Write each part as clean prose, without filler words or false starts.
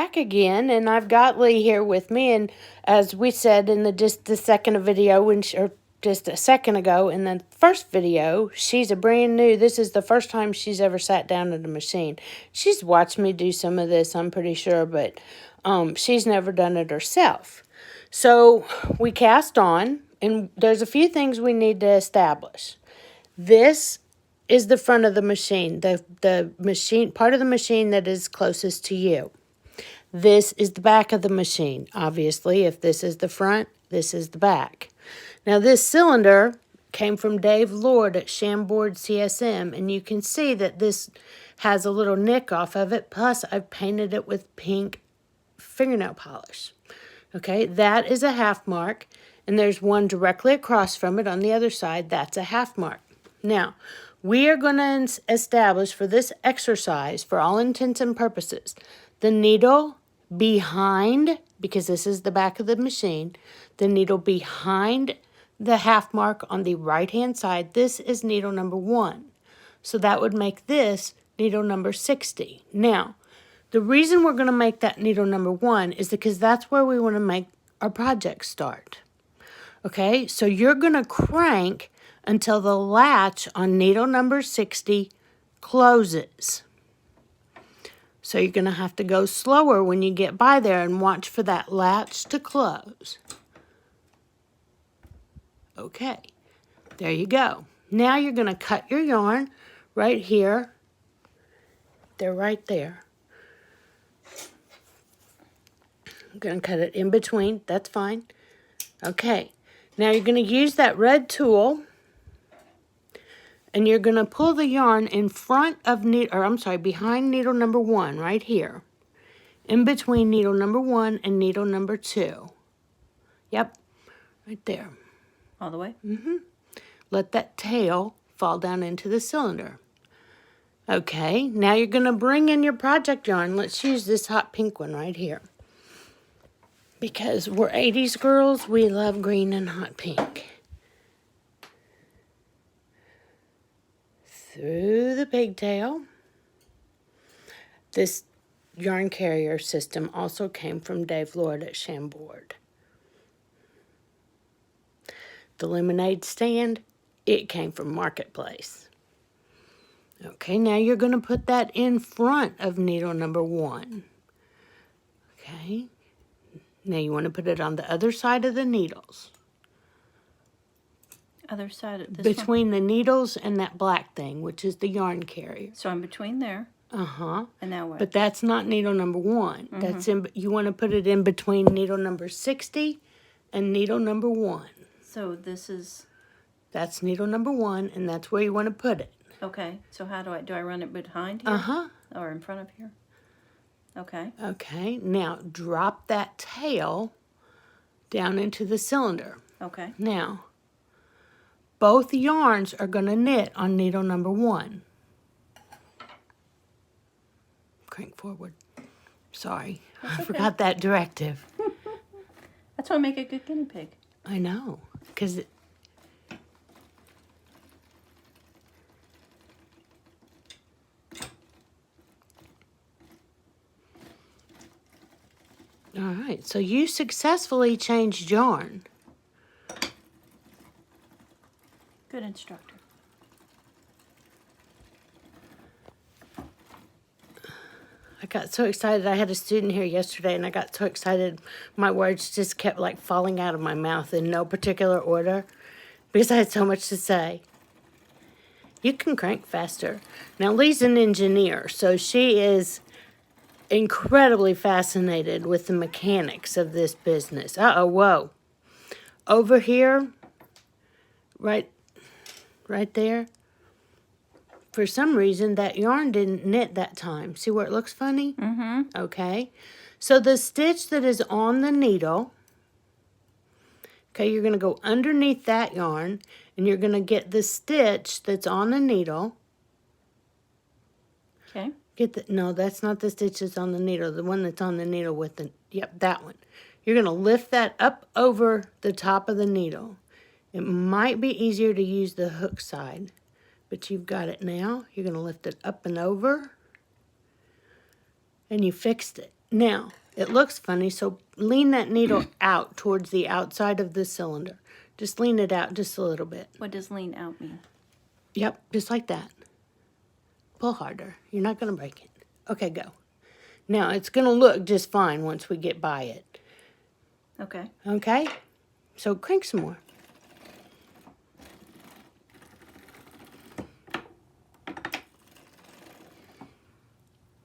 Back again, and I've got Lee here with me, and as we said in just a second ago in the first video, she's a brand new. This is the first time she's ever sat down at a machine. She's watched me do some of this, I'm pretty sure, but she's never done it herself. So we cast on, and there's a few things we need to establish. This is the front of the machine, the machine, part of the machine that is closest to you. This is the back of the machine. Obviously, if this is the front, this is the back. Now, this cylinder came from Dave Lord at Chambord CSM, and you can see that this has a little nick off of it, plus I've painted it with pink fingernail polish. Okay, that is a half mark, and there's one directly across from it on the other side. That's a half mark. Now, we are going to establish for this exercise, for all intents and purposes, the needle behind, because this is the back of the machine, the needle behind the half mark on the right-hand side. This is needle number 1. So that would make this needle number 60. Now, the reason we're going to make that needle number 1 is because that's where we want to make our project start. Okay, so you're going to crank until the latch on needle number 60 closes. So you're going to have to go slower when you get by there and watch for that latch to close. Okay, there you go. Now you're going to cut your yarn right here. They're right there. I'm going to cut it in between. That's fine. Okay, now you're going to use that red tool, and you're going to pull the yarn in front of behind needle number 1 right here, in between needle number 1 and needle number 2. Yep, right there. All the way? Mm-hmm. Let that tail fall down into the cylinder. Okay, now you're going to bring in your project yarn. Let's use this hot pink one right here. Because we're 80s girls, we love green and hot pink. Through the pigtail. This yarn carrier system also came from Dave Lord at Chambord. The lemonade stand, it came from Marketplace. Okay, now you're going to put that in front of needle number 1. Okay, now you want to put it on the other side of the needles. Other side of this Between the needles and that black thing, which is the yarn carrier. So I'm between there. Uh-huh. And now what? But that's not needle number 1. Mm-hmm. That's you want to put it in between needle number 60 and needle number 1. So this is... That's needle number 1, and that's where you want to put it. Okay. So how do I run it behind here? Uh-huh. Or in front of here? Okay. Okay. Now drop that tail down into the cylinder. Okay. Now, both yarns are going to knit on needle number 1. Crank forward. Sorry, I forgot that directive. That's why I make a good guinea pig. I know, because all right, so you successfully changed yarn. Good instructor. I got so excited. I had a student here yesterday, and I got so excited. My words just kept like falling out of my mouth in no particular order because I had so much to say. You can crank faster. Now, Lee's an engineer, so she is incredibly fascinated with the mechanics of this business. Uh-oh, whoa. Over here, right there, for some reason, that yarn didn't knit that time. See where it looks funny? Mm-hmm. Okay. So the stitch that is on the needle, okay, you're going to go underneath that yarn, and you're going to get the stitch that's on the needle. Okay. No, that's not the stitch that's on the needle. The one that's on the needle with the, yep, that one. You're going to lift that up over the top of the needle. It might be easier to use the hook side, but you've got it now. You're going to lift it up and over, and you fixed it. Now, it looks funny, so lean that needle out towards the outside of the cylinder. Just lean it out just a little bit. What does lean out mean? Yep, just like that. Pull harder. You're not going to break it. Okay, go. Now, it's going to look just fine once we get by it. Okay. Okay? So crank some more.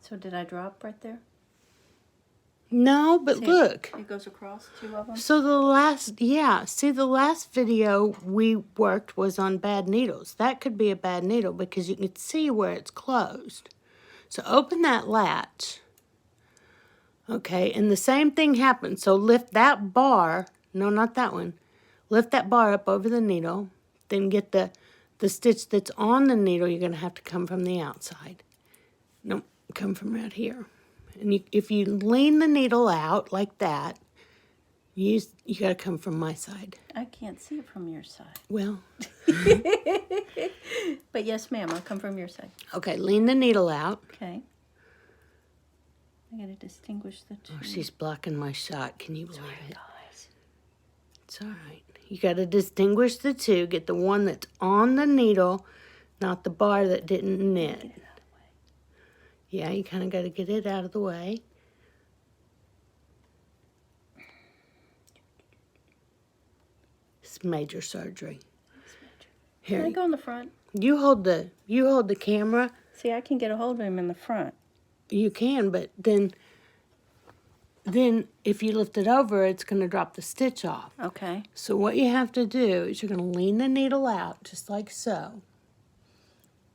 So did I drop right there? No, but See, look. It goes across two of them? So the last video we worked was on bad needles. That could be a bad needle because you can see where it's closed. So open that latch. Okay, and the same thing happens. So lift that bar, no, not that one. Lift that bar up over the needle. Then get the stitch that's on the needle, you're going to have to come from the outside. No, come from right here. And if you lean the needle out like that, you got to come from my side. I can't see it from your side. Well, But yes, ma'am, I'll come from your side. okay, lean the needle out. Okay. I gotta distinguish the two. Oh, she's blocking my shot. Can you believe it? Guys. It's all right. You got to distinguish the two. Get the one that's on the needle, not the bar that didn't knit. Get it out of the way. Yeah, you kind of got to get it out of the way. It's major surgery. Can I Here, go in the front? you hold the camera. See, I can get a hold of him in the front. You can, but then if you lift it over, it's going to drop the stitch off. Okay. So what you have to do is you're going to lean the needle out just like so.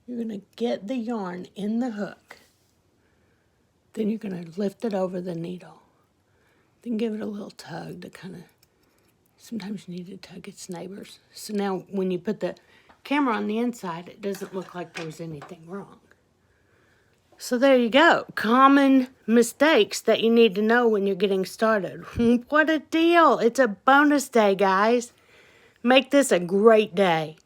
You're going to get the yarn in the hook. Then you're going to lift it over the needle. Then give it a little tug to kind of, sometimes you need to tug its neighbors. So now when you put the camera on the inside, it doesn't look like there was anything wrong. So there you go. Common mistakes that you need to know when you're getting started. What a deal. It's a bonus day, guys. Make this a great day.